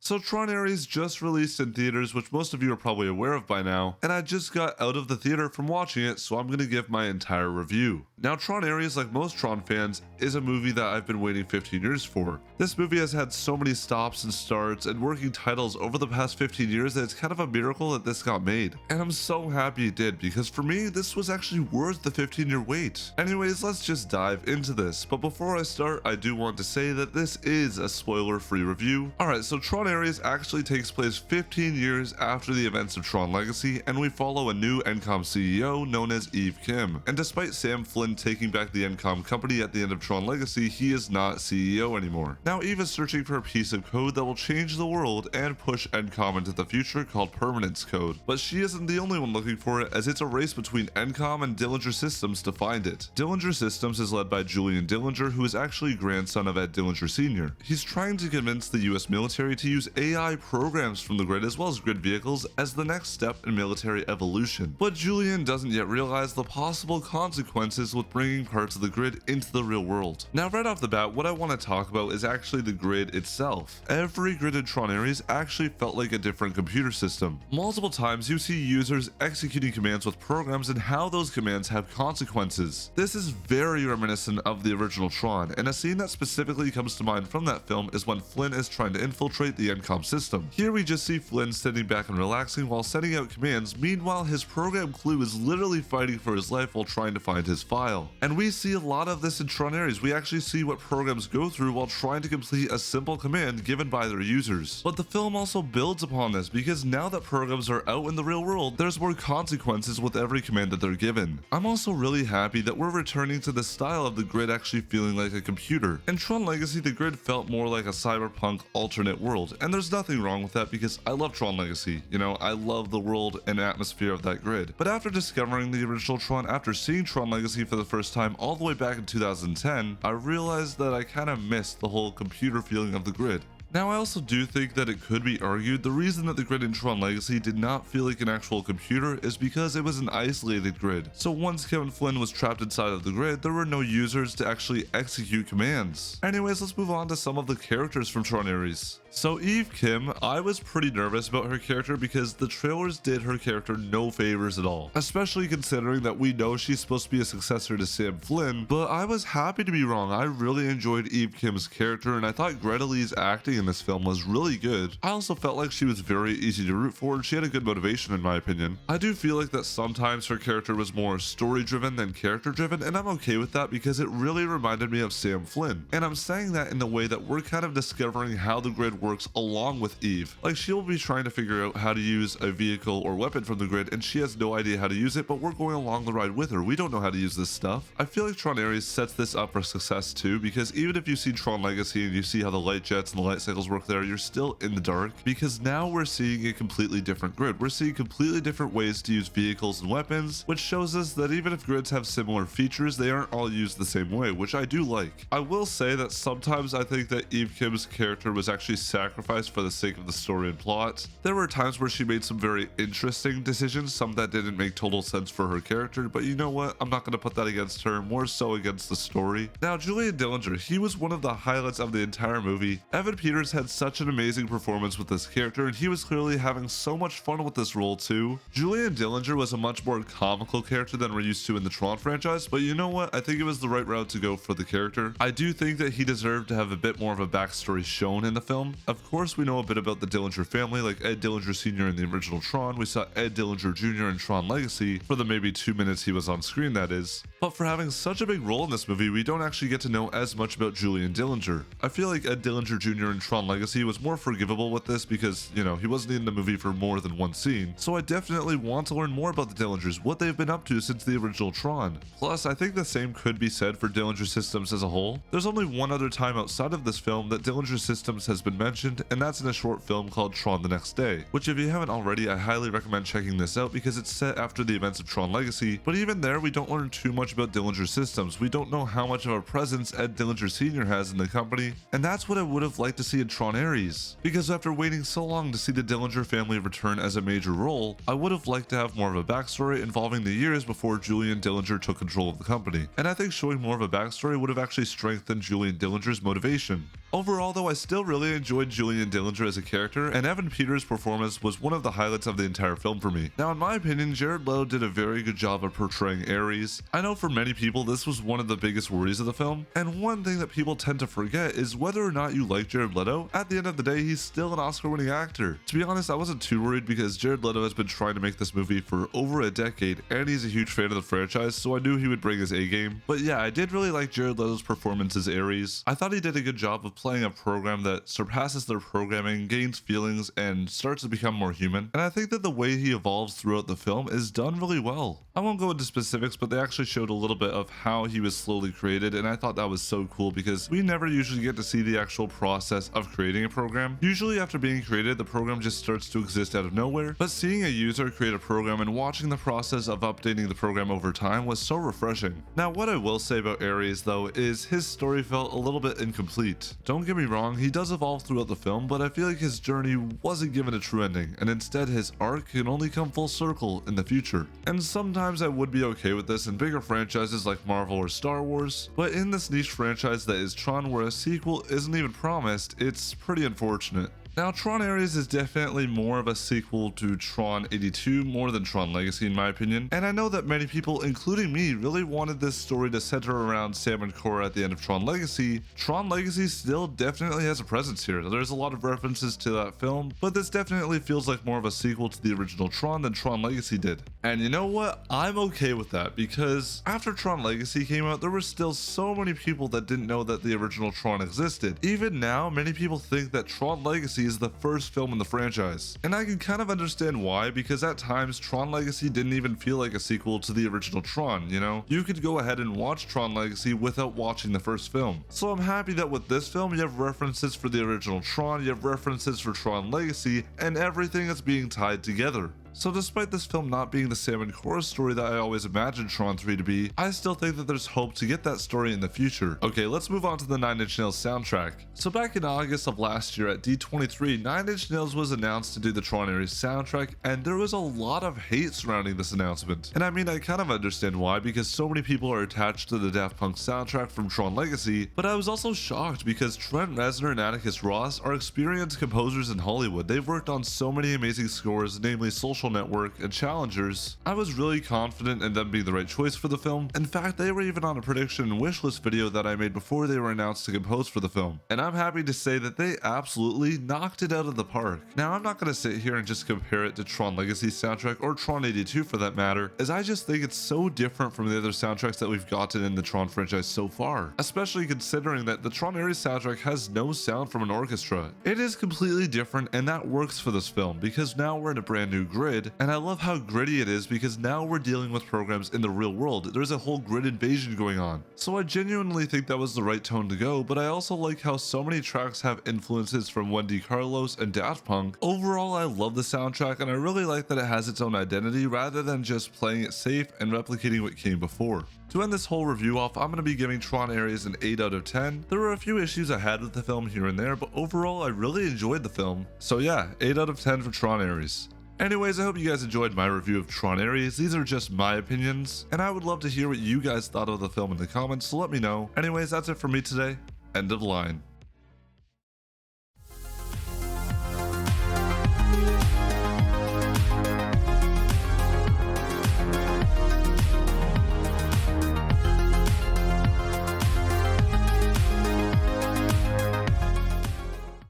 So Tron Ares just released in theaters, which most of you are probably aware of by now, and I just got out of the theater from watching it, so I'm going to give my entire review. Now Tron Ares, like most Tron fans, is a movie that I've been waiting 15 years for. This movie has had so many stops and starts and working titles over the past 15 years that it's kind of a miracle that this got made. And I'm so happy it did, because for me, this was actually worth the 15-year wait. Anyways, let's just dive into this, but before I start, I do want to say that this is a spoiler-free review. Alright, so Tron Ares actually takes place 15 years after the events of Tron Legacy, and we follow a new Encom CEO known as Eve Kim. And despite Sam Flynn taking back the Encom company at the end of Tron Legacy, he is not CEO anymore. Now Eve is searching for a piece of code that will change the world and push Encom into the future called Permanence Code. But she isn't the only one looking for it, as it's a race between Encom and Dillinger Systems to find it. Dillinger Systems is led by Julian Dillinger, who is actually grandson of Ed Dillinger Sr. He's trying to convince the US military to use AI programs from the grid as well as grid vehicles as the next step in military evolution. But Julian doesn't yet realize the possible consequences with bringing parts of the grid into the real world. Now right off the bat, what I want to talk about is actually the grid itself. Every grid in Tron Ares actually felt like a different computer system. Multiple times you see users executing commands with programs and how those commands have consequences. This is very reminiscent of the original Tron, and a scene that specifically comes to mind from that film is when Flynn is trying to infiltrate the Encom system. Here we just see Flynn sitting back and relaxing while sending out commands. Meanwhile, his program Clue is literally fighting for his life while trying to find his file. And we see a lot of this in Tron Ares. We actually see what programs go through while trying to complete a simple command given by their users. But the film also builds upon this, because now that programs are out in the real world, there's more consequences with every command that they're given. I'm also really happy that we're returning to the style of the grid actually feeling like a computer. In Tron Legacy, the grid felt more like a cyberpunk alternate world, and there's nothing wrong with that because I love Tron Legacy. You know, I love the world and atmosphere of that grid. But after discovering the original Tron, after seeing Tron Legacy for the first time all the way back in 2010, I realized that I kind of missed the whole computer feeling of the grid. Now I also do think that it could be argued the reason that the grid in Tron Legacy did not feel like an actual computer is because it was an isolated grid. So once Kevin Flynn was trapped inside of the grid, there were no users to actually execute commands. Anyways, let's move on to some of the characters from Tron Ares. So Eve Kim, I was pretty nervous about her character because the trailers did her character no favors at all, especially considering that we know she's supposed to be a successor to Sam Flynn, but I was happy to be wrong. I really enjoyed Eve Kim's character, and I thought Greta Lee's acting in this film was really good. I also felt like she was very easy to root for, and she had a good motivation in my opinion. I do feel like that sometimes her character was more story driven than character driven, and I'm okay with that because it really reminded me of Sam Flynn. And I'm saying that in the way that we're kind of discovering how the grid works along with Eve. Like, she'll be trying to figure out how to use a vehicle or weapon from the grid, and she has no idea how to use it, but we're going along the ride with her. We don't know how to use this stuff. I feel like Tron Ares sets this up for success too, because even if you see Tron Legacy and you see how the light jets and the light cycles work there, you're still in the dark, because now we're seeing a completely different grid. We're seeing completely different ways to use vehicles and weapons, which shows us that even if grids have similar features, they aren't all used the same way, which I do like. I will say that sometimes I think that Eve Kim's character was actually sacrificed for the sake of the story and plot. There were times where she made some very interesting decisions, some that didn't make total sense for her character, but you know what? I'm not going to put that against her, more so against the story. Now, Julian Dillinger, he was one of the highlights of the entire movie. Evan Peters had such an amazing performance with this character, and he was clearly having so much fun with this role too. Julian Dillinger was a much more comical character than we're used to in the Tron franchise, but you know what? I think it was the right route to go for the character. I do think that he deserved to have a bit more of a backstory shown in the film. Of course, we know a bit about the Dillinger family, like Ed Dillinger Sr. in the original Tron. We saw Ed Dillinger Jr. in Tron Legacy for the maybe 2 minutes he was on screen, that is. But for having such a big role in this movie, we don't actually get to know as much about Julian Dillinger. I feel like Ed Dillinger Jr. in Tron Legacy was more forgivable with this because, you know, he wasn't in the movie for more than one scene. So I definitely want to learn more about the Dillingers, what they've been up to since the original Tron. Plus, I think the same could be said for Dillinger Systems as a whole. There's only one other time outside of this film that Dillinger Systems has been mentioned, and that's in a short film called Tron the Next Day, which if you haven't already, I highly recommend checking this out because it's set after the events of Tron Legacy. But even there, we don't learn too much about Dillinger Systems. We don't know how much of a presence Ed Dillinger Sr. has in the company, and that's what I would have liked to see in Tron Ares. Because after waiting so long to see the Dillinger family return as a major role, I would have liked to have more of a backstory involving the years before Julian Dillinger took control of the company. And I think showing more of a backstory would have actually strengthened Julian Dillinger's motivation. Overall though, I still really enjoyed enjoyed Julian Dillinger as a character, and Evan Peters' performance was one of the highlights of the entire film for me. Now, in my opinion, Jared Leto did a very good job of portraying Ares. I know for many people this was one of the biggest worries of the film, and one thing that people tend to forget is whether or not you like Jared Leto, at the end of the day, he's still an Oscar-winning actor. To be honest, I wasn't too worried because Jared Leto has been trying to make this movie for over a decade, and he's a huge fan of the franchise, so I knew he would bring his A-game. But yeah, I did really like Jared Leto's performance as Ares. I thought he did a good job of playing a program that surpasses their programming, gains feelings, and starts to become more human. And I think that the way he evolves throughout the film is done really well. I won't go into specifics, but they actually showed a little bit of how he was slowly created, and I thought that was so cool because we never usually get to see the actual process of creating a program. Usually after being created, the program just starts to exist out of nowhere, but seeing a user create a program and watching the process of updating the program over time was so refreshing. Now, what I will say about Ares though is his story felt a little bit incomplete. Don't get me wrong, he does evolve throughout the film, but I feel like his journey wasn't given a true ending, and instead his arc can only come full circle in the future. And sometimes I would be okay with this in bigger franchises like Marvel or Star Wars, but in this niche franchise that is Tron, where a sequel isn't even promised, it's pretty unfortunate. Now, Tron Ares is definitely more of a sequel to Tron 82 more than Tron Legacy in my opinion, and I know that many people, including me, really wanted this story to center around Sam and Cora at the end of Tron Legacy. Tron Legacy still definitely has a presence here. There's a lot of references to that film, but this definitely feels like more of a sequel to the original Tron than Tron Legacy did. And you know what? I'm okay with that because after Tron Legacy came out, there were still so many people that didn't know that the original Tron existed. Even now, many people think that Tron Legacy is the first film in the franchise. And I can kind of understand why, because at times Tron Legacy didn't even feel like a sequel to the original Tron, you know? You could go ahead and watch Tron Legacy without watching the first film. So I'm happy that with this film you have references for the original Tron, you have references for Tron Legacy, and everything is being tied together. So despite this film not being the Sam and Cora story that I always imagined Tron 3 to be, I still think that there's hope to get that story in the future. Okay, let's move on to the 9 Inch Nails soundtrack. So back in August of last year at D23, 9 Inch Nails was announced to do the Tron Ares soundtrack, and there was a lot of hate surrounding this announcement. And I mean, I kind of understand why, because so many people are attached to the Daft Punk soundtrack from Tron Legacy, but I was also shocked because Trent Reznor and Atticus Ross are experienced composers in Hollywood. They've worked on so many amazing scores, namely Social Network and Challengers. I was really confident in them being the right choice for the film. In fact, they were even on a prediction and wishlist video that I made before they were announced to compose for the film. And I'm happy to say that they absolutely knocked it out of the park. Now, I'm not going to sit here and just compare it to Tron Legacy soundtrack or Tron 82 for that matter, as I just think it's so different from the other soundtracks that we've gotten in the Tron franchise so far, especially considering that the Tron Ares soundtrack has no sound from an orchestra. It is completely different, and that works for this film because now we're in a brand new grid, and I love how gritty it is because now we're dealing with programs in the real world. There's a whole grid invasion going on. So I genuinely think that was the right tone to go, but I also like how so many tracks have influences from Wendy Carlos and Daft Punk. Overall, I love the soundtrack, and I really like that it has its own identity rather than just playing it safe and replicating what came before. To end this whole review off, I'm going to be giving Tron Ares an 8 out of 10. There were a few issues I had with the film here and there, but overall I really enjoyed the film. So yeah, 8 out of 10 for Tron Ares. Anyways, I hope you guys enjoyed my review of Tron Ares. These are just my opinions, and I would love to hear what you guys thought of the film in the comments, so let me know. Anyways, that's it for me today. End of line.